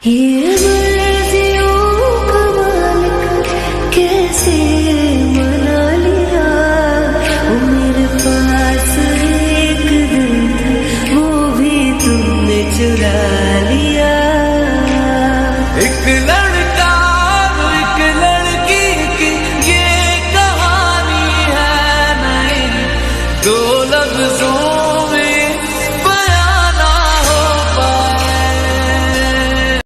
ये मर्जियों का मालिक कैसे मना लिया, वो मेरे पास एक दिल था वो भी तुमने चुरा लिया। एक लड़का और एक लड़की की ये कहानी है नई, दो लफ्जों